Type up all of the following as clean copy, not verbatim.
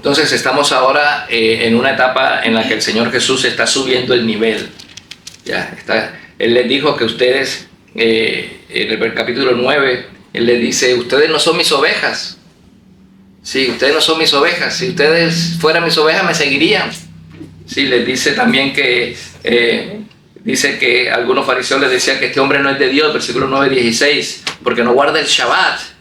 Entonces estamos ahora en una etapa en la que el Señor Jesús está subiendo el nivel. Él les dijo que ustedes, en el capítulo 9, Él les dice, ustedes no son mis ovejas. Sí, ustedes no son mis ovejas. Si ustedes fueran mis ovejas, me seguirían. Sí, les dice también que, dice que algunos fariseos les decían que este hombre no es de Dios, versículo 9:16, porque no guarda el Shabbat.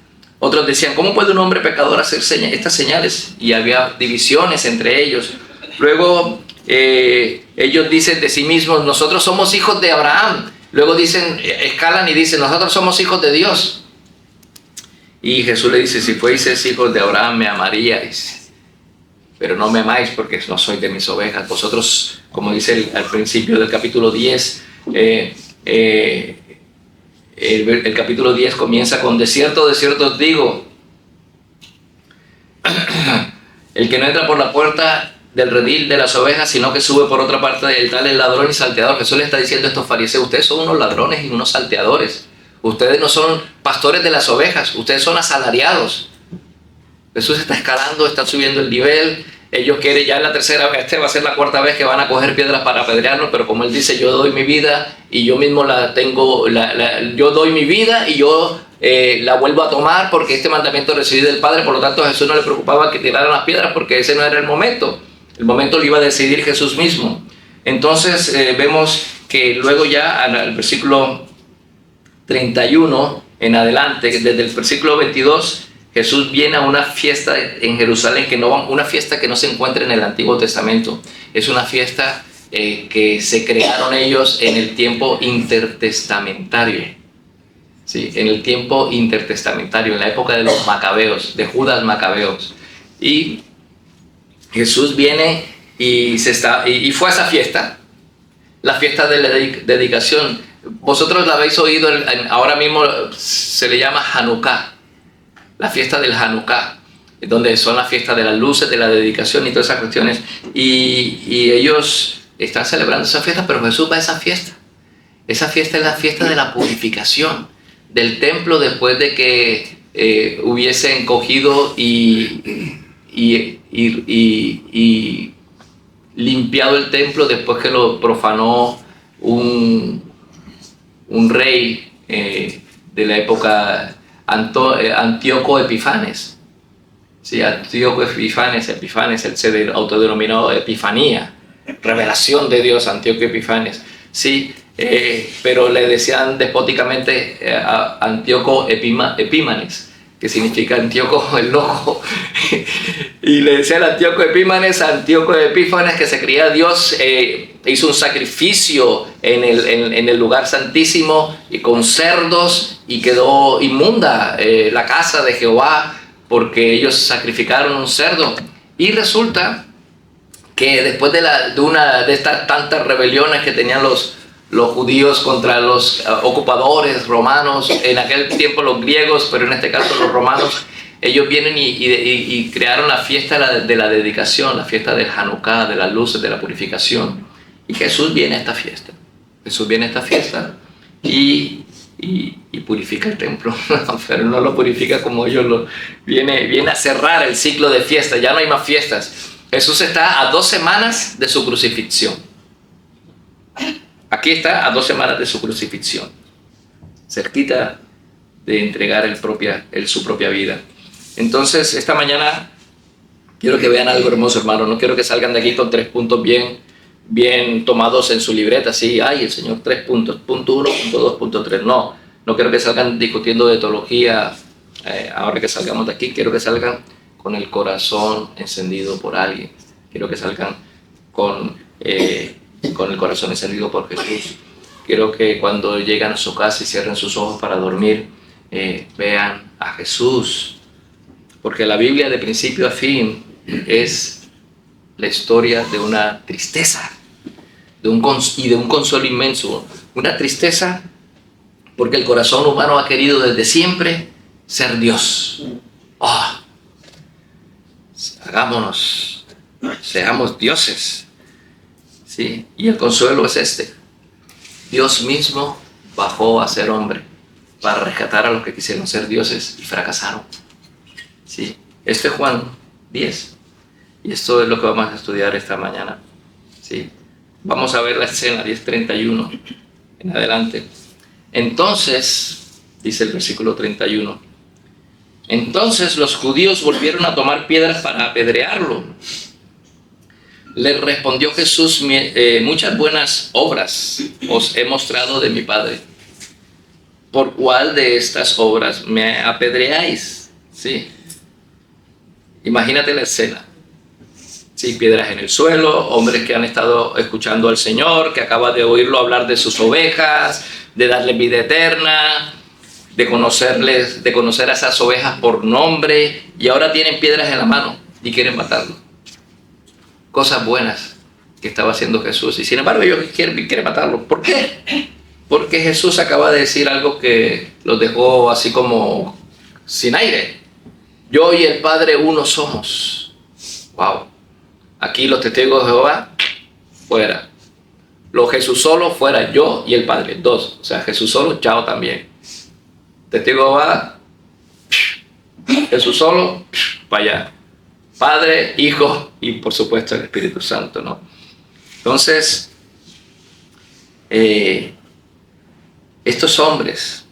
Otros decían, ¿cómo puede un hombre pecador hacer estas señales? Y había divisiones entre ellos. Luego ellos dicen de sí mismos, nosotros somos hijos de Abraham. Luego dicen, escalan y dicen, nosotros somos hijos de Dios. Y Jesús le dice, si fueseis hijos de Abraham me amaríais, pero no me amáis porque no sois de mis ovejas. Vosotros, como dice al principio del capítulo 10, el capítulo 10 comienza con, de cierto os digo, el que no entra por la puerta del redil de las ovejas, sino que sube por otra parte, el tal es ladrón y salteador. Jesús le está diciendo a estos fariseos, ustedes son unos ladrones y unos salteadores. Ustedes no son pastores de las ovejas, ustedes son asalariados. Jesús está escalando, está subiendo el nivel. Ellos quieren, ya es la tercera vez, va a ser la cuarta vez que van a coger piedras para apedrearnos, pero como Él dice, yo doy mi vida y yo mismo la tengo, yo doy mi vida y yo la vuelvo a tomar porque este mandamiento recibí del Padre. Por lo tanto, a Jesús no le preocupaba que tiraran las piedras porque ese no era el momento. El momento lo iba a decidir Jesús mismo. Entonces vemos que luego ya al versículo 31 en adelante, desde el versículo 22, Jesús viene a una fiesta en Jerusalén, una fiesta que no se encuentra en el Antiguo Testamento. Es una fiesta que se crearon ellos en el tiempo intertestamentario. Sí, en el tiempo intertestamentario, en la época de los macabeos, de Judas Macabeos. Y Jesús viene y fue a esa fiesta, la fiesta de la dedicación. Vosotros la habéis oído, ahora mismo se le llama Hanukkah. La fiesta del Hanukkah, donde son las fiestas de las luces, de la dedicación y todas esas cuestiones. Y ellos están celebrando esa fiesta, pero Jesús va a esa fiesta. Esa fiesta es la fiesta de la purificación del templo después de que hubiesen cogido y limpiado el templo después que lo profanó un rey de la época, Antíoco Epifanes. Sí, Antíoco Epifanes, él se autodenominó Epifanía, revelación de Dios, Antíoco Epifanes. Sí, pero le decían despóticamente a Antíoco Epímanes, que significa Antíoco el loco. Y le decían a Antíoco Epímanes, Antíoco Epífanes, que se creía Dios, hizo un sacrificio en el lugar santísimo y con cerdos, y quedó inmunda la casa de Jehová porque ellos sacrificaron un cerdo. Y resulta que después de estas tantas rebeliones que tenían los judíos contra los ocupadores romanos, en aquel tiempo los griegos, pero en este caso los romanos, ellos vienen y crearon la fiesta de la dedicación, la fiesta del Hanukkah, de las luces, de la purificación. Y Jesús viene a esta fiesta. Jesús viene a esta fiesta y purifica el templo, pero no lo purifica como ellos viene a cerrar el ciclo de fiestas. Ya no hay más fiestas. Jesús está a 2 semanas de su crucifixión. Aquí está a 2 semanas de su crucifixión, cerquita de entregar su propia vida. Entonces, esta mañana quiero que vean algo hermoso, hermano. No quiero que salgan de aquí con 3 puntos bien tomados en su libreta. Sí, ay, el Señor, 3 puntos, punto 1, punto 2, punto 3. No quiero que salgan discutiendo de teología. Ahora que salgamos de aquí, quiero que salgan con el corazón encendido por alguien. Quiero que salgan con el corazón encendido por Jesús. Quiero que cuando lleguen a su casa y cierren sus ojos para dormir, vean a Jesús. Porque la Biblia de principio a fin es la historia de una tristeza y de un consuelo inmenso. Una tristeza porque el corazón humano ha querido desde siempre ser Dios. Seamos dioses. Sí, y el consuelo es este: Dios mismo bajó a ser hombre para rescatar a los que quisieron ser dioses y fracasaron. Sí, este es Juan 10. Y esto es lo que vamos a estudiar esta mañana. ¿Sí? Vamos a ver la escena 10:31 en adelante. Entonces, dice el versículo 31, entonces los judíos volvieron a tomar piedras para apedrearlo. Le respondió Jesús, muchas buenas obras os he mostrado de mi Padre. ¿Por cuál de estas obras me apedreáis? ¿Sí? Imagínate la escena. Sí, piedras en el suelo, hombres que han estado escuchando al Señor, que acaba de oírlo hablar de sus ovejas, de darles vida eterna, de conocer a esas ovejas por nombre, y ahora tienen piedras en la mano y quieren matarlo. Cosas buenas que estaba haciendo Jesús, y sin embargo ellos quieren matarlo. ¿Por qué? Porque Jesús acaba de decir algo que los dejó así como sin aire. Yo y el Padre uno somos. Wow. Aquí los testigos de Jehová, fuera. Los Jesús solo, fuera. Yo y el Padre, dos. O sea, Jesús solo, chao también. Testigo de Jehová, Jesús solo, para allá. Padre, Hijo y por supuesto el Espíritu Santo, ¿no? Entonces, estos hombres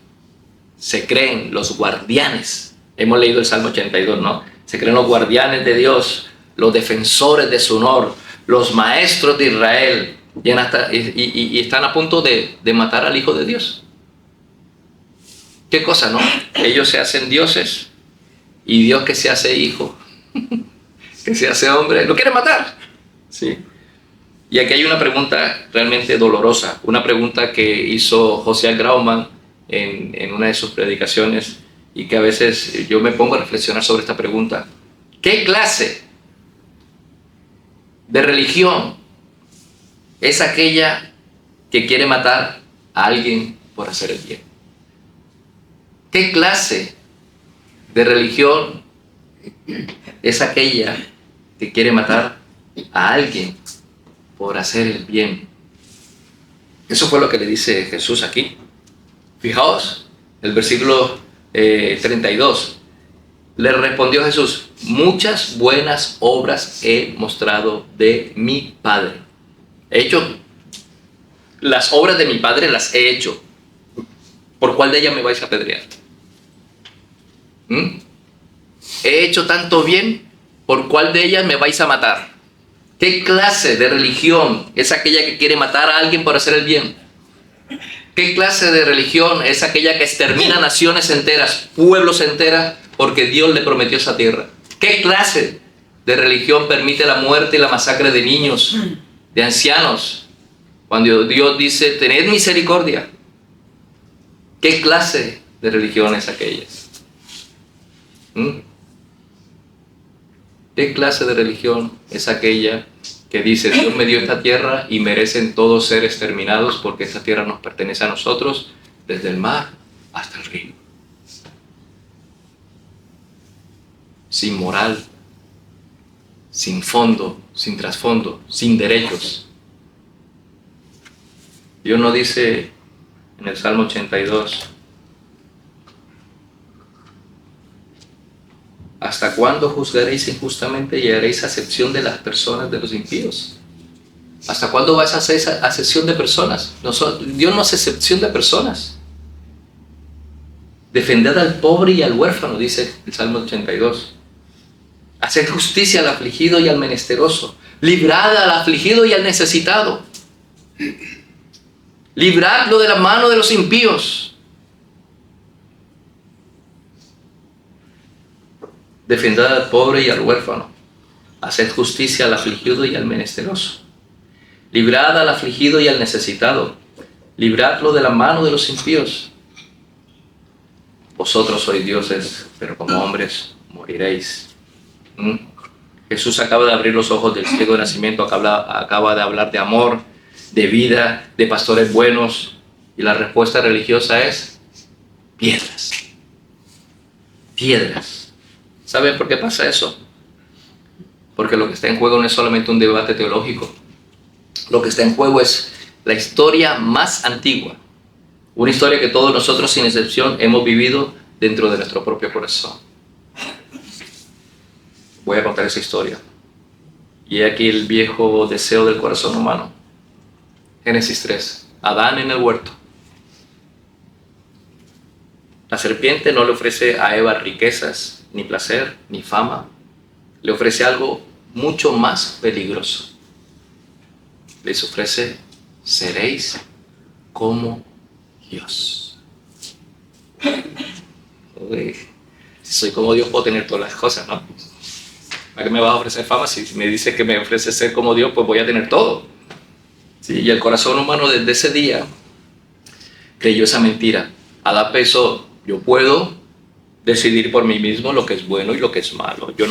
se creen los guardianes. Hemos leído el Salmo 82, ¿no? Se creen los guardianes de Dios, los defensores de su honor, los maestros de Israel, y están a punto de matar al Hijo de Dios. ¿Qué cosa, no? Ellos se hacen dioses y Dios que se hace hijo, que se hace hombre, lo quiere matar. Sí. Y aquí hay una pregunta realmente dolorosa, una pregunta que hizo José Grauman en una de sus predicaciones, y que a veces yo me pongo a reflexionar sobre esta pregunta. ¿Qué clase de religión es aquella que quiere matar a alguien por hacer el bien? ¿Qué clase de religión es aquella que quiere matar a alguien por hacer el bien? Eso fue lo que le dice Jesús aquí. Fijaos, el versículo 32. Le respondió Jesús, muchas buenas obras he mostrado de mi Padre. He hecho las obras de mi Padre, las he hecho. ¿Por cuál de ellas me vais a apedrear? He hecho tanto bien, ¿por cuál de ellas me vais a matar? ¿Qué clase de religión es aquella que quiere matar a alguien por hacer el bien? ¿Qué clase de religión es aquella que extermina naciones enteras, pueblos enteros, porque Dios le prometió esa tierra? ¿Qué clase de religión permite la muerte y la masacre de niños, de ancianos, cuando Dios dice, tened misericordia? ¿Qué clase de religión es aquella? ¿Qué clase de religión es aquella que dice, Dios me dio esta tierra y merecen todos ser exterminados porque esta tierra nos pertenece a nosotros desde el mar hasta el río? Sin moral, sin fondo, sin trasfondo, sin derechos. Dios no dice en el Salmo 82, ¿hasta cuándo juzgaréis injustamente y haréis acepción de las personas de los impíos? ¿Hasta cuándo vais a hacer esa acepción de personas? Dios no hace acepción de personas. Defended al pobre y al huérfano, dice el Salmo 82. Haced justicia al afligido y al menesteroso. Librad al afligido y al necesitado. Libradlo de la mano de los impíos. Defended al pobre y al huérfano. Haced justicia al afligido y al menesteroso. Librad al afligido y al necesitado. Libradlo de la mano de los impíos. Vosotros sois dioses, pero como hombres moriréis. Jesús acaba de abrir los ojos del ciego de nacimiento, acaba de hablar de amor, de vida, de pastores buenos, y la respuesta religiosa es piedras. Piedras. ¿Saben por qué pasa eso? Porque lo que está en juego no es solamente un debate teológico. Lo que está en juego es la historia más antigua. Una historia que todos nosotros, sin excepción, hemos vivido dentro de nuestro propio corazón. Voy a contar esa historia. Y aquí el viejo deseo del corazón humano. Génesis 3. Adán en el huerto. La serpiente no le ofrece a Eva riquezas, ni placer, ni fama. Le ofrece algo mucho más peligroso. Les ofrece: seréis como Dios. Uy, si soy como Dios puedo tener todas las cosas, ¿no? ¿Para qué me vas a ofrecer fama? Si me dices que me ofrece ser como Dios, pues voy a tener todo. ¿Sí? Y el corazón humano desde ese día creyó esa mentira. Adán pensó: yo puedo decidir por mí mismo lo que es bueno y lo que es malo. Yo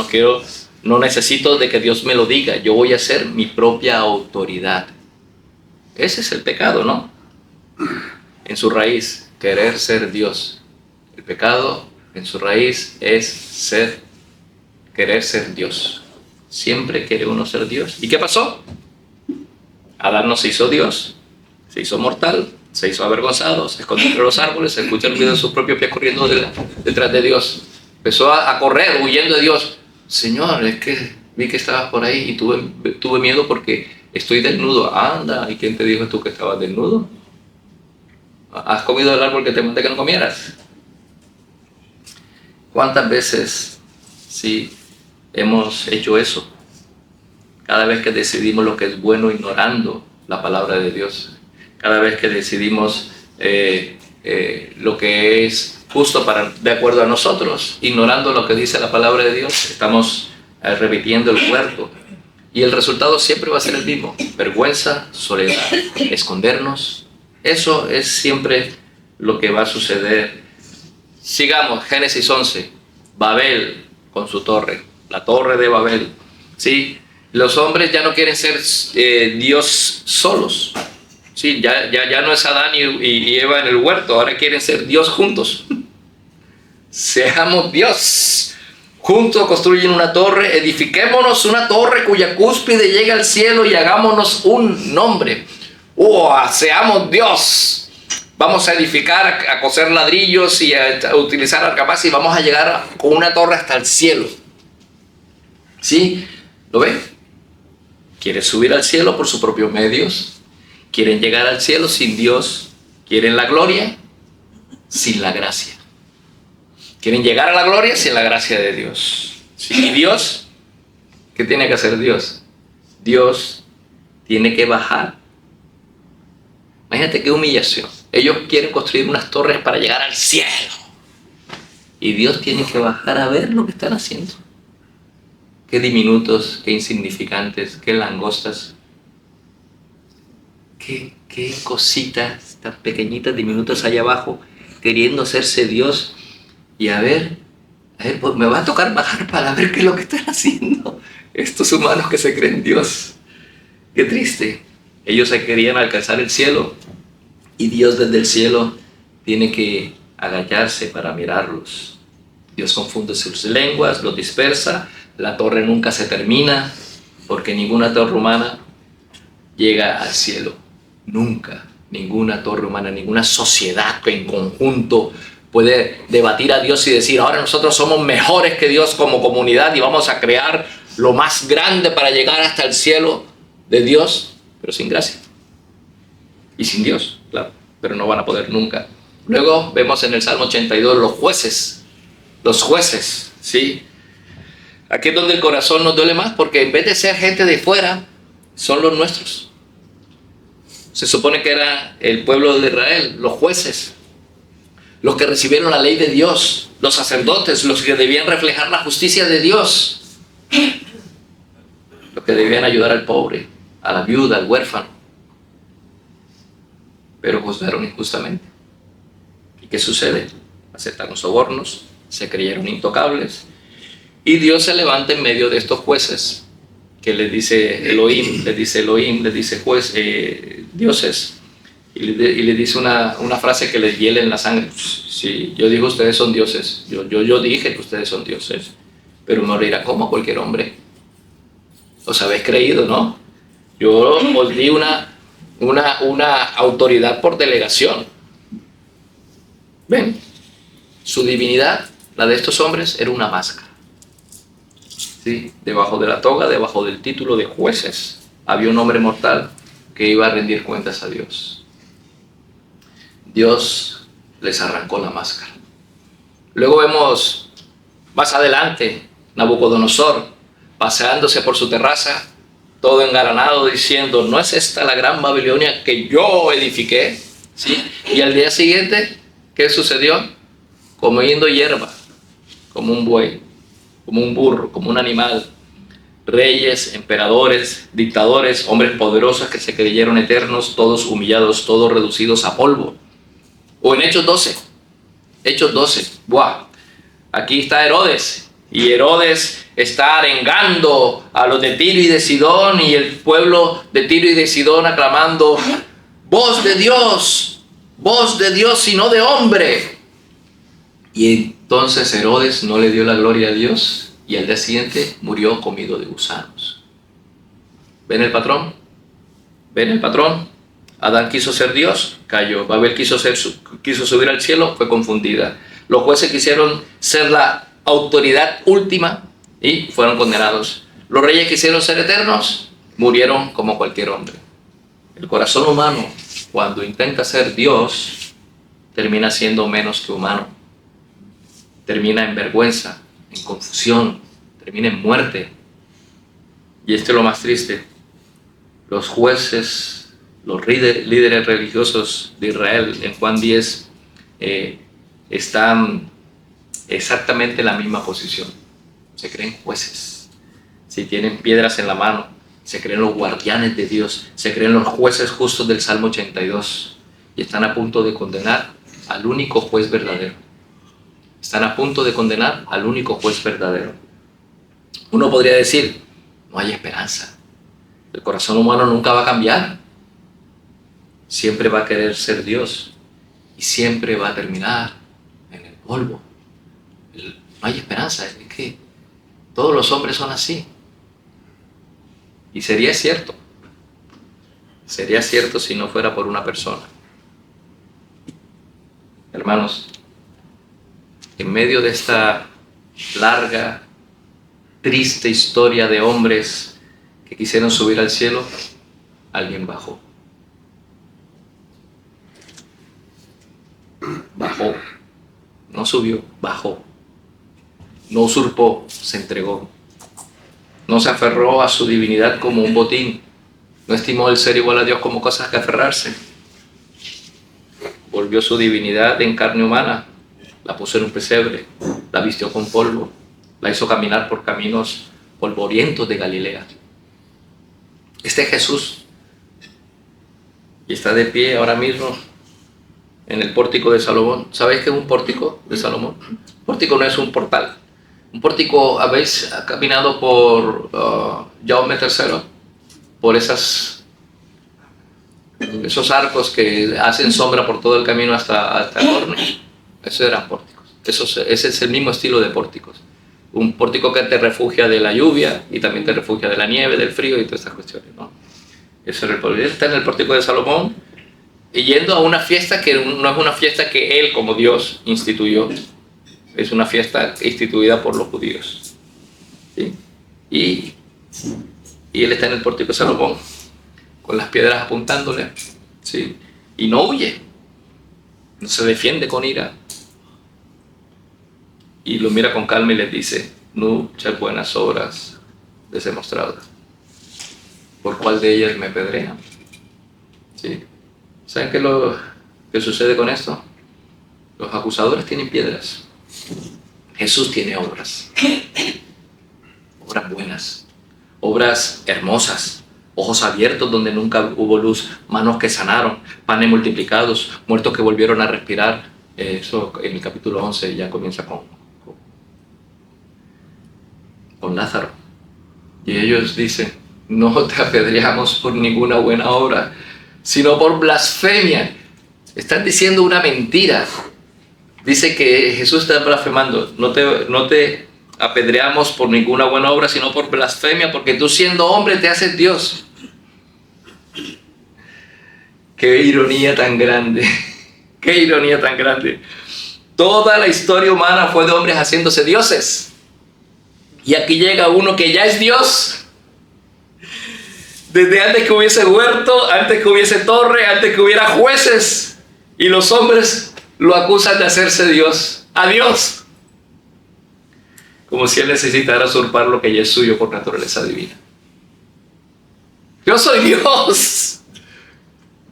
no necesito de que Dios me lo diga. Yo voy a ser mi propia autoridad. Ese es el pecado, ¿no? En su raíz, querer ser Dios. El pecado en su raíz es querer ser Dios. Siempre quiere uno ser Dios. ¿Y qué pasó? Adán no se hizo Dios, se hizo mortal, se hizo avergonzado, se escondió entre los árboles, se escuchó el ruido de sus propios pies corriendo detrás de Dios. Empezó a correr, huyendo de Dios. Señor, es que vi que estabas por ahí y tuve miedo porque estoy desnudo. Anda, ¿y quién te dijo tú que estabas desnudo? ¿Has comido del árbol que te mandé que no comieras? ¿Cuántas veces sí hemos hecho eso? Cada vez que decidimos lo que es bueno ignorando la palabra de Dios. Cada vez que decidimos lo que es justo de acuerdo a nosotros, ignorando lo que dice la palabra de Dios, estamos repitiendo el huerto. Y el resultado siempre va a ser el mismo: vergüenza, soledad, escondernos. Eso es siempre lo que va a suceder. Sigamos, Génesis 11, Babel con su torre, la torre de Babel. ¿Sí? Los hombres ya no quieren ser Dios solos. Sí, ya no es Adán y Eva en el huerto, ahora quieren ser Dios juntos. Seamos Dios. Juntos construyen una torre, edifiquémonos una torre cuya cúspide llegue al cielo y hagámonos un nombre. Seamos Dios. Vamos a edificar, a coser ladrillos y a utilizar argamasa y vamos a llegar con una torre hasta el cielo. ¿Sí? ¿Lo ven? Quieren subir al cielo por sus propios medios. Quieren llegar al cielo sin Dios. Quieren la gloria sin la gracia. Quieren llegar a la gloria sin la gracia de Dios. ¿Sí? ¿Y Dios? ¿Qué tiene que hacer Dios? Dios tiene que bajar. Imagínate qué humillación. Ellos quieren construir unas torres para llegar al cielo. Y Dios tiene que bajar a ver lo que están haciendo. Qué diminutos, qué insignificantes, qué langostas. Qué cositas tan pequeñitas, diminutas allá abajo, queriendo hacerse Dios. Y a ver, pues me va a tocar bajar para ver qué es lo que están haciendo estos humanos que se creen Dios. Qué triste. Ellos se querían alcanzar el cielo y Dios desde el cielo tiene que agacharse para mirarlos. Dios confunde sus lenguas, los dispersa. La torre nunca se termina porque ninguna torre humana llega al cielo. Nunca. Ninguna torre humana, ninguna sociedad que en conjunto puede debatir a Dios y decir: ahora nosotros somos mejores que Dios como comunidad y vamos a crear lo más grande para llegar hasta el cielo de Dios, pero sin gracia. Y sin Dios, claro, pero no van a poder nunca. Luego vemos en el Salmo 82 los jueces, ¿sí? Aquí es donde el corazón nos duele más, porque en vez de ser gente de fuera, son los nuestros. Se supone que era el pueblo de Israel, los jueces, los que recibieron la ley de Dios, los sacerdotes, los que debían reflejar la justicia de Dios, los que debían ayudar al pobre, a la viuda, al huérfano. Pero juzgaron injustamente. ¿Y qué sucede? Aceptaron sobornos, se creyeron intocables, y Dios se levanta en medio de estos jueces, que les dice Elohim, les dice juez, dioses, y le dice una frase que les hiela en la sangre. Sí, yo digo ustedes son dioses, yo dije que ustedes son dioses, pero morirá como cualquier hombre. Os habéis creído, ¿no? Yo os di una autoridad por delegación. ¿Ven? Su divinidad, la de estos hombres, era una máscara. ¿sí? Debajo de la toga, debajo del título de jueces, había un hombre mortal que iba a rendir cuentas a Dios. Dios les arrancó la máscara. Luego vemos más adelante Nabucodonosor paseándose por su terraza, todo engalanado, diciendo: ¿no es esta la gran Babilonia que yo edifiqué? ¿Sí? Y al día siguiente, ¿qué sucedió? Comiendo hierba, como un buey, como un burro, como un animal. Reyes, emperadores, dictadores, hombres poderosos que se creyeron eternos, todos humillados, todos reducidos a polvo. O en Hechos 12, ¡buah! Aquí está Herodes, y Herodes está arengando a los de Tiro y de Sidón, y el pueblo de Tiro y de Sidón aclamando: voz de Dios y no de hombre. Y entonces Herodes no le dio la gloria a Dios, y al día siguiente murió comido de gusanos. ¿Ven el patrón? Adán quiso ser Dios, cayó. Babel quiso subir al cielo, fue confundida. Los jueces quisieron ser la autoridad última y fueron condenados. Los reyes quisieron ser eternos, murieron como cualquier hombre. El corazón humano, cuando intenta ser Dios, termina siendo menos que humano. Termina en vergüenza, en confusión, termina en muerte. Y esto es lo más triste. Los jueces, los líderes religiosos de Israel en Juan 10 están exactamente en la misma posición. Se creen jueces, si tienen piedras en la mano, se creen los guardianes de Dios, se creen los jueces justos del Salmo 82 y están a punto de condenar al único juez verdadero. Uno podría decir: no hay esperanza. El corazón humano nunca va a cambiar. Siempre va a querer ser Dios y siempre va a terminar en el polvo. No hay esperanza, es que todos los hombres son así. Y sería cierto si no fuera por una persona. Hermanos, en medio de esta larga, triste historia de hombres que quisieron subir al cielo, alguien bajó. No subió, bajó. No usurpó, se entregó. No se aferró a su divinidad como un botín. No estimó el ser igual a Dios como cosas que aferrarse. Volvió su divinidad en carne humana, la puso en un pesebre, la vistió con polvo, la hizo caminar por caminos polvorientos de Galilea. Este es Jesús, y está de pie ahora mismo en el pórtico de Salomón. ¿Sabéis qué es un pórtico de Salomón? Un pórtico no es un portal. Un pórtico, ¿habéis caminado por Jaume III? Por esos arcos que hacen sombra por todo el camino hasta el horno. Esos eran pórticos. Ese es el mismo estilo de pórticos. Un pórtico que te refugia de la lluvia y también te refugia de la nieve, del frío y todas estas cuestiones, ¿no? Eso era el pórtico. Está en el pórtico de Salomón, y yendo a una fiesta que no es una fiesta que él como Dios instituyó, es una fiesta instituida por los judíos, ¿sí? Y él está en el pórtico de Salomón con las piedras apuntándole, ¿sí? Y no huye, no se defiende con ira, y lo mira con calma y les dice: muchas buenas obras les he mostrado, ¿por cuál de ellas me apedrean? ¿Sí? ¿Saben qué es lo que sucede con esto? Los acusadores tienen piedras. Jesús tiene obras. Obras buenas. Obras hermosas. Ojos abiertos donde nunca hubo luz. Manos que sanaron. Panes multiplicados. Muertos que volvieron a respirar. Eso en el capítulo 11 ya comienza con Lázaro. Y ellos dicen: no te apedreamos por ninguna buena obra, sino por blasfemia. Están diciendo una mentira. Dice que Jesús está blasfemando. No te apedreamos por ninguna buena obra, sino por blasfemia, porque tú siendo hombre te haces Dios. Qué ironía tan grande. Qué ironía tan grande. Toda la historia humana fue de hombres haciéndose dioses. Y aquí llega uno que ya es Dios. Desde antes que hubiese huerto, antes que hubiese torre, antes que hubiera jueces. Y los hombres lo acusan de hacerse Dios. A Dios. Como si él necesitara usurpar lo que ya es suyo por naturaleza divina. Yo soy Dios.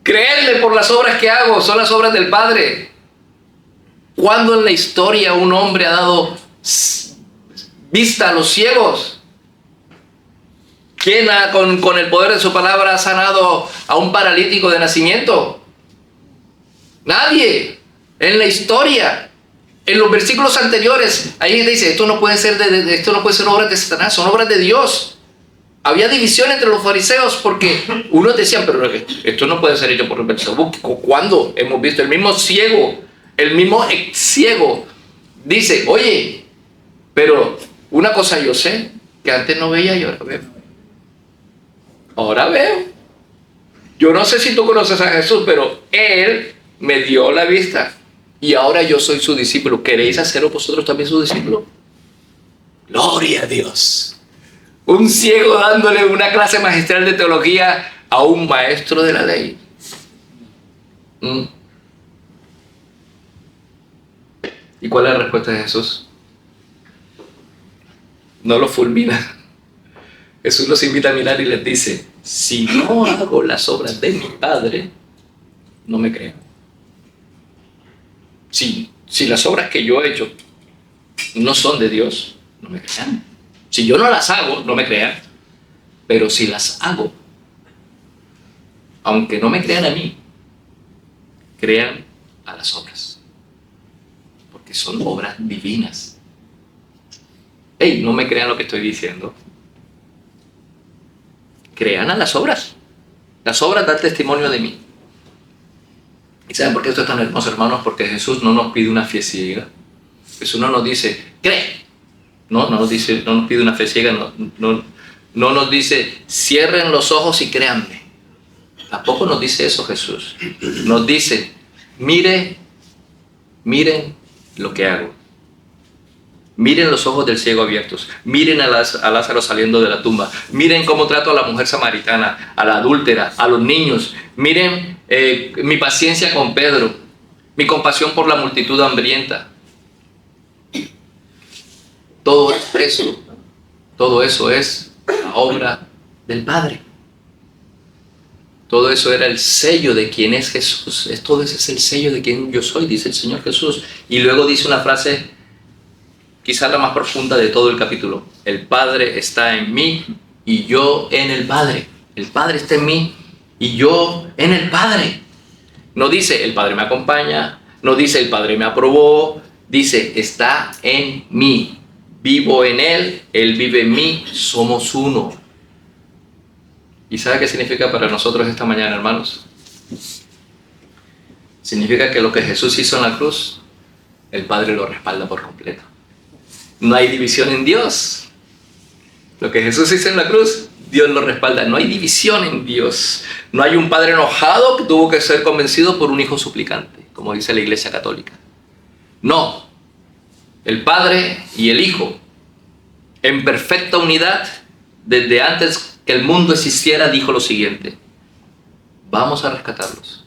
Creedle por las obras que hago, son las obras del Padre. ¿Cuándo en la historia un hombre ha dado vista a los ciegos? ¿Quién con el poder de su palabra ha sanado a un paralítico de nacimiento? Nadie. En la historia. En los versículos anteriores, ahí dice, esto no puede ser obras de Satanás, son obras de Dios. Había división entre los fariseos porque unos decían, pero esto no puede ser hecho por Beelzebú. ¿Cuándo? Hemos visto el mismo ciego, el mismo ex ciego, dice, oye, pero una cosa yo sé, que antes no veía y ahora veo. Ahora veo. Yo no sé si tú conoces a Jesús, pero Él me dio la vista y ahora yo soy su discípulo. ¿Queréis haceros vosotros también su discípulo? Gloria a Dios. Un ciego dándole una clase magistral de teología a un maestro de la ley. ¿Y cuál es la respuesta de Jesús? No los fulmina. Jesús los invita a mirar y les dice, si no hago las obras de mi Padre, no me crean. Si las obras que yo he hecho no son de Dios, no me crean. Si yo no las hago, no me crean. Pero si las hago, aunque no me crean a mí, crean a las obras. Porque son obras divinas. Hey, no me crean lo que estoy diciendo. Crean a las obras. Las obras dan testimonio de mí. ¿Y saben por qué esto es tan hermoso, hermanos? Porque Jesús no nos pide una fe ciega. Jesús no nos dice, cree. No nos pide una fe ciega. No nos dice, cierren los ojos y créanme. Tampoco nos dice eso Jesús. Nos dice, miren lo que hago. Miren los ojos del ciego abiertos. Miren a Lázaro saliendo de la tumba. Miren cómo trato a la mujer samaritana, a la adúltera, a los niños. Miren mi paciencia con Pedro, mi compasión por la multitud hambrienta. Todo eso es la obra del Padre. Todo eso era el sello de quién es Jesús. Todo ese es el sello de quién yo soy, dice el Señor Jesús. Y luego dice una frase, quizás la más profunda de todo el capítulo. El Padre está en mí y yo en el Padre. El Padre está en mí y yo en el Padre. No dice el Padre me acompaña, no dice el Padre me aprobó, dice está en mí. Vivo en Él vive en mí, somos uno. ¿Y sabe qué significa para nosotros esta mañana, hermanos? Significa que lo que Jesús hizo en la cruz, el Padre lo respalda por completo. No hay división en Dios. Lo que Jesús hizo en la cruz, Dios lo respalda. No hay división en Dios. No hay un padre enojado que tuvo que ser convencido por un hijo suplicante, como dice la Iglesia Católica. No. El Padre y el Hijo, en perfecta unidad, desde antes que el mundo existiera, dijo lo siguiente: vamos a rescatarlos,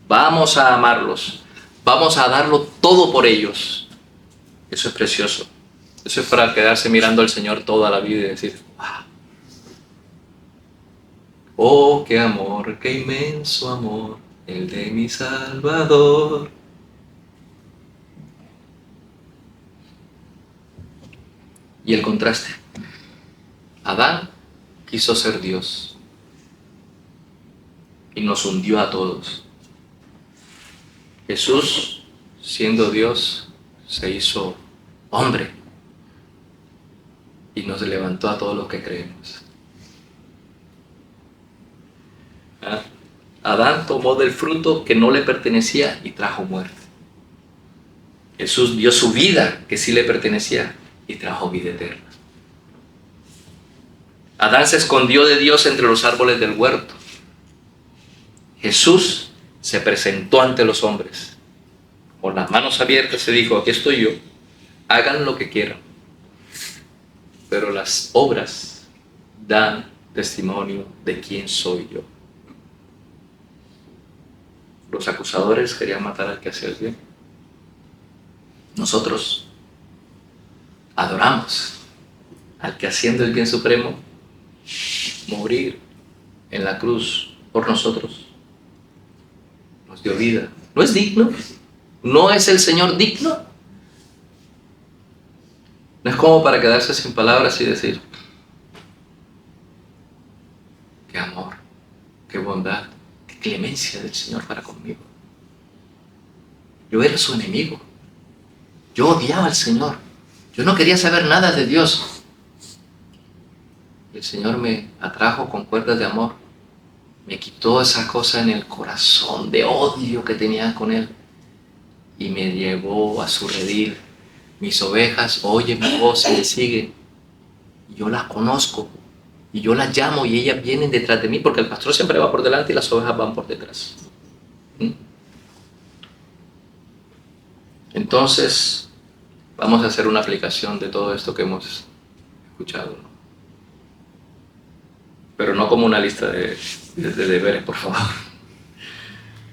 vamos a amarlos, vamos a darlo todo por ellos. Eso es precioso. Eso es para quedarse mirando al Señor toda la vida y decir, wow. Oh, qué amor, qué inmenso amor, el de mi Salvador. Y el contraste. Adán quiso ser Dios y nos hundió a todos. Jesús, siendo Dios, se hizo hombre y nos levantó a todos los que creemos. Adán tomó del fruto que no le pertenecía y trajo muerte. Jesús dio su vida que sí le pertenecía y trajo vida eterna. Adán se escondió de Dios entre los árboles del huerto. Jesús se presentó ante los hombres. Con las manos abiertas se dijo, aquí estoy yo, hagan lo que quieran. pero las obras dan testimonio de quién soy yo. Los acusadores querían matar al que hacía el bien. Nosotros adoramos al que haciendo el bien supremo, morir en la cruz por nosotros, nos dio vida. ¿No es digno? ¿No es el Señor digno? No es como para quedarse sin palabras y decir, qué amor, qué bondad, qué clemencia del Señor para conmigo. Yo era su enemigo. Yo odiaba al Señor. Yo no quería saber nada de Dios. El Señor me atrajo con cuerdas de amor. Me quitó esa cosa en el corazón de odio que tenía con Él y me llevó a su redil. Mis ovejas oyen mi voz y me siguen. Yo las conozco y yo las llamo y ellas vienen detrás de mí, porque el pastor siempre va por delante y las ovejas van por detrás. Entonces, vamos a hacer una aplicación de todo esto que hemos escuchado, ¿no? Pero no como una lista de deberes, por favor,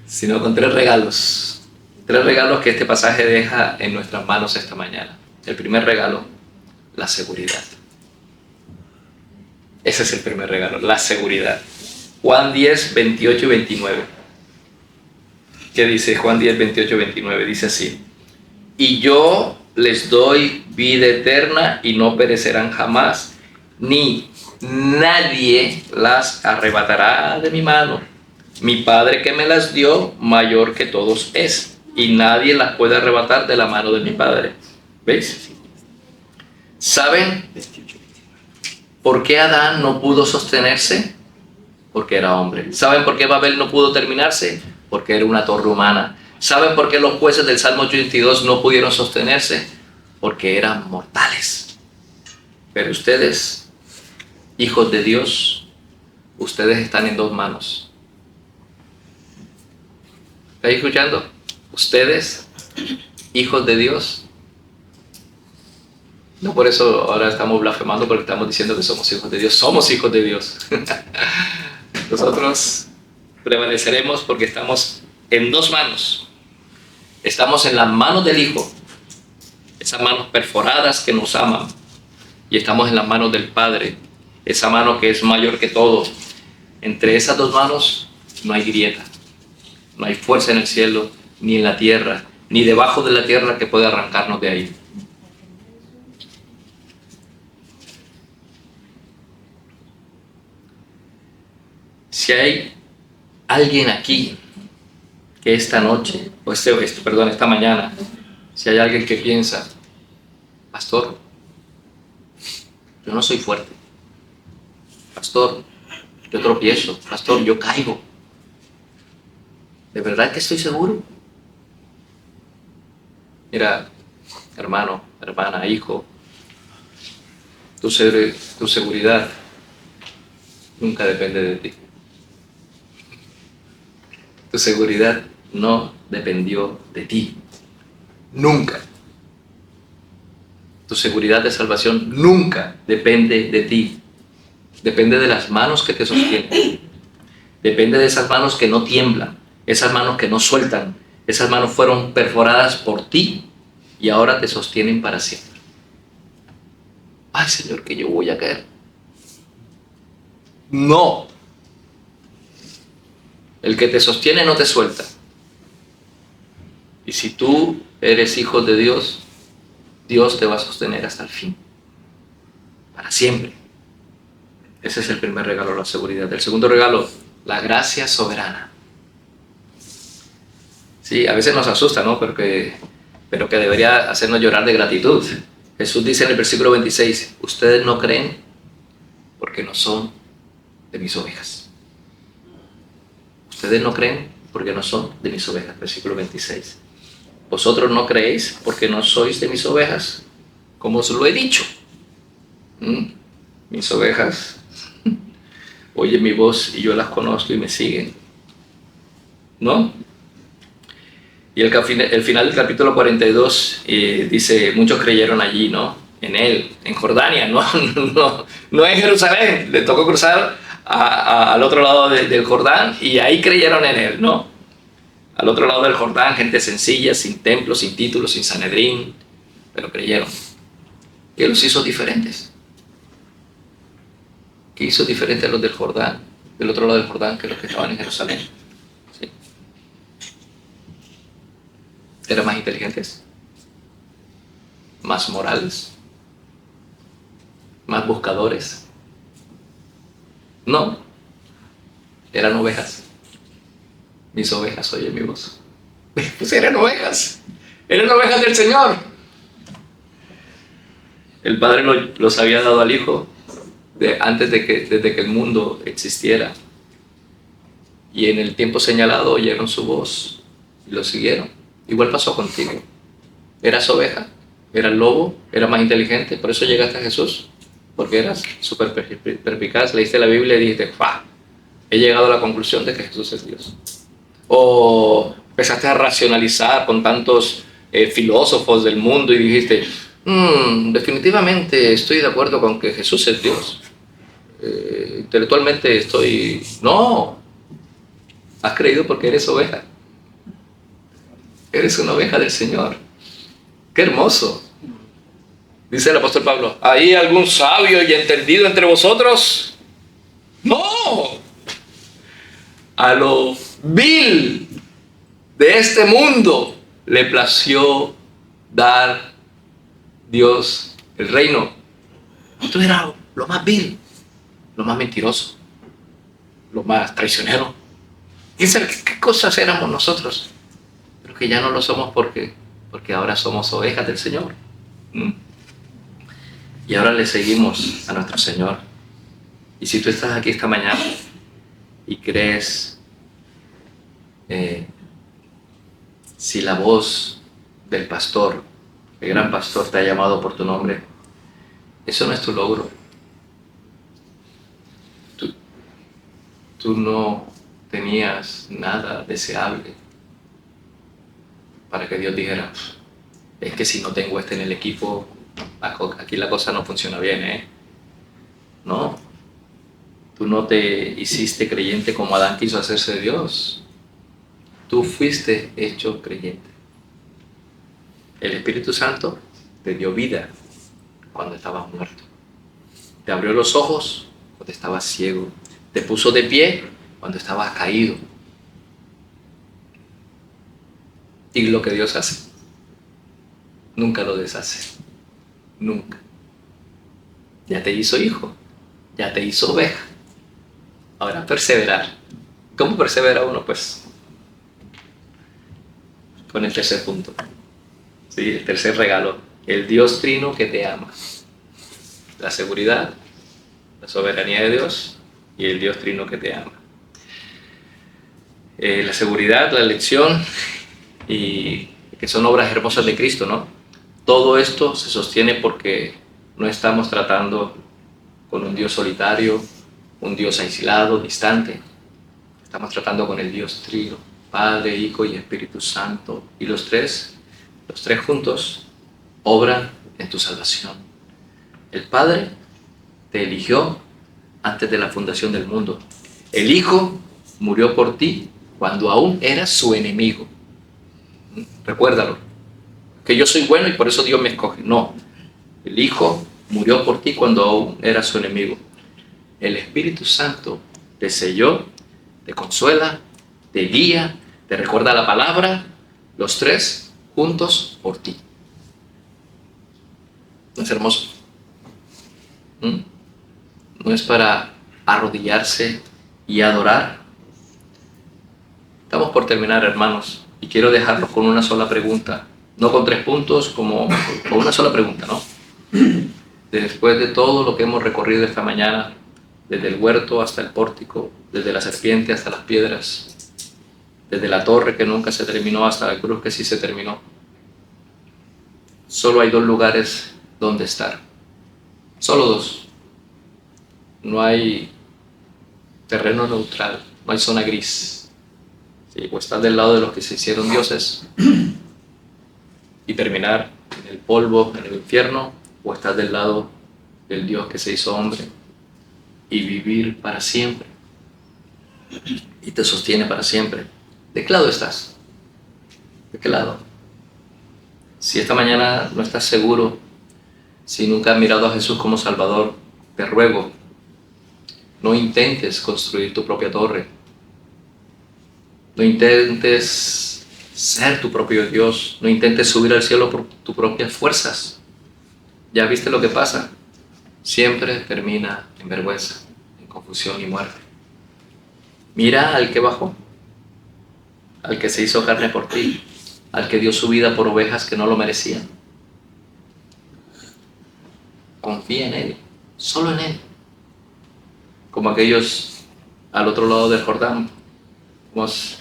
sino con 3 regalos. 3 regalos que este pasaje deja en nuestras manos esta mañana. El primer regalo, la seguridad. Ese es el primer regalo, la seguridad. Juan 10, 28 y 29. ¿Qué dice Juan 10, 28 y 29? Dice así: y yo les doy vida eterna y no perecerán jamás, ni nadie las arrebatará de mi mano. Mi Padre que me las dio, mayor que todos es, y nadie las puede arrebatar de la mano de mi Padre. ¿Veis? ¿Saben por qué Adán no pudo sostenerse? Porque era hombre. ¿Saben por qué Babel no pudo terminarse? Porque era una torre humana. ¿Saben por qué los jueces del Salmo 82 no pudieron sostenerse? Porque eran mortales. Pero ustedes, hijos de Dios, ustedes están en 2 manos. ¿Estáis escuchando? Ustedes, hijos de Dios. No por eso ahora estamos blasfemando, porque estamos diciendo que somos hijos de Dios. Somos hijos de Dios. Nosotros prevaleceremos porque estamos en 2 manos. Estamos en las manos del Hijo, esas manos perforadas que nos aman, y estamos en las manos del Padre, esa mano que es mayor que todo. Entre esas 2 manos no hay grieta, no hay fuerza en el cielo, ni en la tierra, ni debajo de la tierra que pueda arrancarnos de ahí. Si hay alguien aquí que esta noche, o esta mañana, si hay alguien que piensa, pastor, yo no soy fuerte, pastor, yo tropiezo, pastor, yo caigo, ¿de verdad que estoy seguro? Mira, hermano, hermana, hijo, tu seguridad nunca depende de ti. Tu seguridad no dependió de ti. Nunca. Tu seguridad de salvación nunca depende de ti. Depende de las manos que te sostienen. Depende de esas manos que no tiemblan. Esas manos que no sueltan. Esas manos fueron perforadas por ti y ahora te sostienen para siempre. Ay, Señor, que yo voy a caer. No. El que te sostiene no te suelta. Y si tú eres hijo de Dios, Dios te va a sostener hasta el fin. Para siempre. Ese es el primer regalo, la seguridad. El segundo regalo, la gracia soberana. Sí, a veces nos asusta, ¿no? Pero que debería hacernos llorar de gratitud. Jesús dice en el versículo 26, ustedes no creen porque no son de mis ovejas. Ustedes no creen porque no son de mis ovejas. Versículo 26. Vosotros no creéis porque no sois de mis ovejas, como os lo he dicho. Mis ovejas oyen mi voz y yo las conozco y me siguen. ¿No? Y el final del capítulo 42 dice, muchos creyeron allí, ¿no? en él, en Jordania, no en Jerusalén. Le tocó cruzar al otro lado del Jordán y ahí creyeron en él, ¿no? Al otro lado del Jordán, gente sencilla, sin templo, sin títulos, sin Sanedrín, pero creyeron. ¿Qué los hizo diferentes? ¿Qué hizo diferente a los del Jordán, del otro lado del Jordán, que los que estaban en Jerusalén? ¿Sí? ¿Eran más inteligentes? ¿Más morales? ¿Más buscadores? No, eran ovejas. Mis ovejas oyen mi voz. Pues eran ovejas del Señor. El Padre los había dado al Hijo desde que el mundo existiera. Y en el tiempo señalado oyeron su voz y lo siguieron. Igual pasó contigo. Eras oveja, eras lobo, eras más inteligente, por eso llegaste a Jesús. Porque eras súper perspicaz, leíste la Biblia y dijiste, ¡pah! He llegado a la conclusión de que Jesús es Dios. O empezaste a racionalizar con tantos filósofos del mundo y dijiste, definitivamente estoy de acuerdo con que Jesús es Dios. Intelectualmente estoy... No, has creído porque eres oveja. Eres una oveja del Señor. ¡Qué hermoso! Dice el apóstol Pablo, ¿hay algún sabio y entendido entre vosotros? ¡No! A lo vil de este mundo le plació dar Dios el reino. Esto era lo más vil, lo más mentiroso, lo más traicionero. ¿Qué cosas éramos nosotros? Pero que ya no lo somos porque ahora somos ovejas del Señor. Y ahora le seguimos a nuestro Señor. Y si tú estás aquí esta mañana y crees, si la voz del pastor, el gran pastor, te ha llamado por tu nombre, eso no es tu logro. Tú no tenías nada deseable para que Dios dijera, es que si no tengo en el equipo, aquí la cosa no funciona bien, No, tú no te hiciste creyente como Adán quiso hacerse Dios. Tú fuiste hecho creyente. El Espíritu Santo te dio vida cuando estabas muerto. Te abrió los ojos cuando estabas ciego. Te puso de pie cuando estabas caído. Y lo que Dios hace, nunca lo deshace. Nunca. Ya te hizo hijo, ya te hizo oveja. Ahora perseverar. ¿Cómo persevera uno? Pues con el tercer punto. Sí, el tercer regalo. El Dios trino que te ama. La seguridad, la soberanía de Dios y el Dios trino que te ama. La seguridad, la elección y que son obras hermosas de Cristo, ¿no? Todo esto se sostiene porque no estamos tratando con un Dios solitario, un Dios aislado, distante. Estamos tratando con el Dios trino, Padre, Hijo y Espíritu Santo. Y los tres juntos obran en tu salvación. El Padre te eligió antes de la fundación del mundo. El Hijo murió por ti cuando aún eras su enemigo. Recuérdalo. Que yo soy bueno y por eso Dios me escoge. No. El Hijo murió por ti cuando aún eras su enemigo. El Espíritu Santo te selló, te consuela, te guía, te recuerda la palabra, los tres juntos por ti. ¿No es hermoso? ¿No es para arrodillarse y adorar? Estamos por terminar, hermanos, y quiero dejarlos con una sola pregunta. No con 3 puntos, como con una sola pregunta, ¿no? Después de todo lo que hemos recorrido esta mañana, desde el huerto hasta el pórtico, desde la serpiente hasta las piedras, desde la torre que nunca se terminó hasta la cruz que sí se terminó, solo hay 2 lugares donde estar. Solo 2. No hay terreno neutral, no hay zona gris. ¿Sí? O estás del lado de los que se hicieron dioses y terminar en el polvo, en el infierno, o estás del lado del Dios que se hizo hombre y vivir para siempre y te sostiene para siempre? ¿De qué lado estás? ¿De qué lado? Si esta mañana no estás seguro, si nunca has mirado a Jesús como Salvador, te ruego, no intentes construir tu propia torre. No intentes ser tu propio Dios. No intentes subir al cielo por tus propias fuerzas. ¿Ya viste lo que pasa? Siempre termina en vergüenza, en confusión y muerte. Mira al que bajó, al que se hizo carne por ti, al que dio su vida por ovejas que no lo merecían. Confía en Él, solo en Él. Como aquellos al otro lado del Jordán, vamos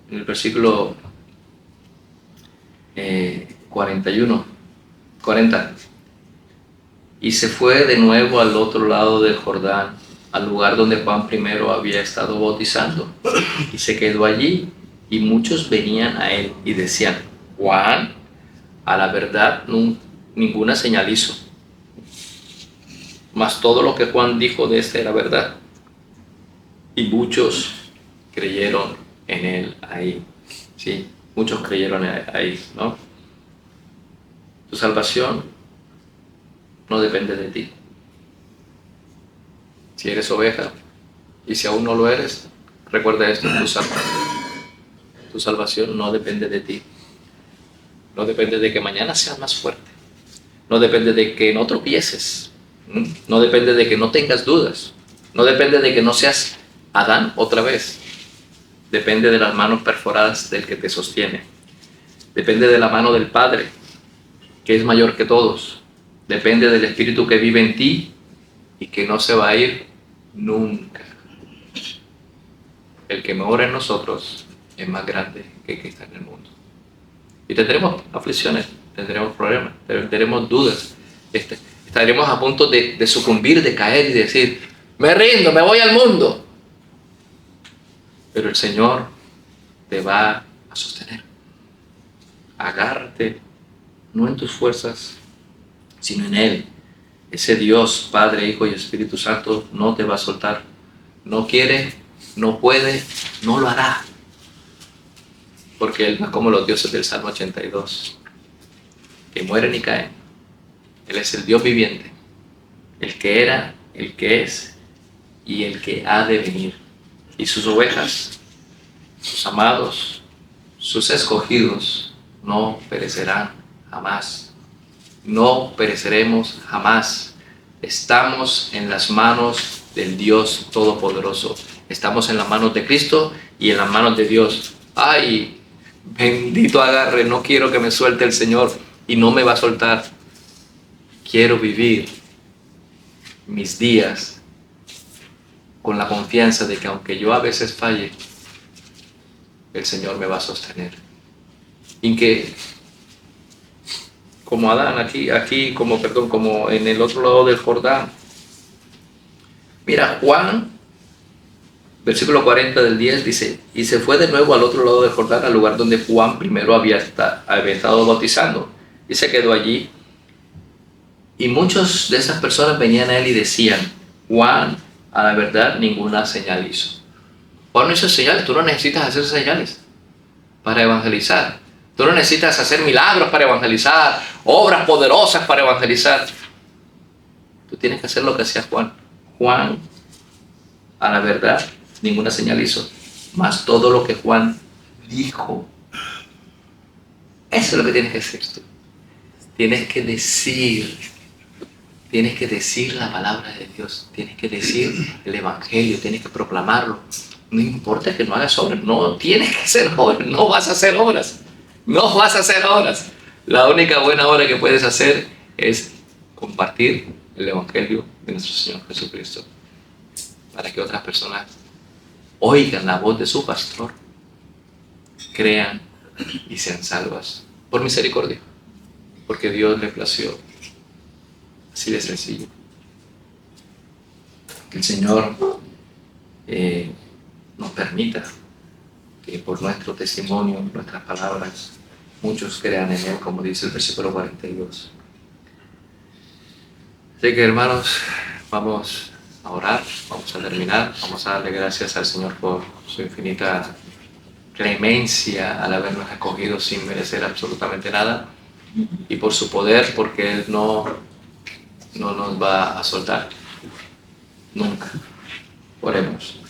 en el versículo 40. Y se fue de nuevo al otro lado del Jordán, al lugar donde Juan primero había estado bautizando, y se quedó allí, y muchos venían a él y decían: Juan, a la verdad, ninguna señal hizo, mas todo lo que Juan dijo de este era verdad. Y muchos creyeron en él ahí. Sí, muchos creyeron ahí, ¿no? Tu salvación no depende de ti. Si eres oveja, y si aún no lo eres, recuerda esto: tu salvación no depende de ti. No depende de que mañana seas más fuerte. No depende de que no tropieces. No depende de que no tengas dudas. No depende de que no seas Adán otra vez. Depende de las manos perforadas del que te sostiene. Depende de la mano del Padre, que es mayor que todos. Depende del Espíritu que vive en ti y que no se va a ir nunca. El que mora en nosotros es más grande que el que está en el mundo. Y tendremos aflicciones, tendremos problemas, tendremos dudas. Estaremos a punto de sucumbir, de caer y decir: me rindo, me voy al mundo. Pero el Señor te va a sostener. Agárrate, no en tus fuerzas, sino en Él. Ese Dios, Padre, Hijo y Espíritu Santo, no te va a soltar. No quiere, no puede, no lo hará. Porque Él no es como los dioses del Salmo 82, que mueren y caen. Él es el Dios viviente, el que era, el que es y el que ha de venir. Y sus ovejas, sus amados, sus escogidos, no perecerán jamás. No pereceremos jamás. Estamos en las manos del Dios Todopoderoso. Estamos en las manos de Cristo y en las manos de Dios. ¡Ay! Bendito agarre, no quiero que me suelte el Señor y no me va a soltar. Quiero vivir mis días con la confianza de que aunque yo a veces falle, el Señor me va a sostener. Y que como Adán como en el otro lado del Jordán. Mira, Juan, versículo 40 del 10 dice: y se fue de nuevo al otro lado del Jordán, al lugar donde Juan primero había estado bautizando, y se quedó allí. Y muchas de esas personas venían a él y decían: Juan, a la verdad, ninguna señal hizo. Juan no hizo señales. Tú no necesitas hacer señales para evangelizar. Tú no necesitas hacer milagros para evangelizar, obras poderosas para evangelizar. Tú tienes que hacer lo que hacía Juan. Juan, a la verdad, ninguna señal hizo, más todo lo que Juan dijo. Eso es lo que tienes que hacer tú. Tienes que decir la palabra de Dios, tienes que decir el Evangelio, tienes que proclamarlo. No importa que no hagas obras, no tienes que hacer obras, no vas a hacer obras. No vas a hacer obras. La única buena obra que puedes hacer es compartir el Evangelio de nuestro Señor Jesucristo, para que otras personas oigan la voz de su pastor, crean y sean salvas por misericordia, porque Dios le plació. Así de sencillo. Que el Señor nos permita que por nuestro testimonio, nuestras palabras, muchos crean en Él, como dice el versículo 42. Así que hermanos, vamos a orar, vamos a terminar, vamos a darle gracias al Señor por su infinita clemencia al habernos escogido sin merecer absolutamente nada y por su poder porque Él no nos va a soltar nunca. Oremos.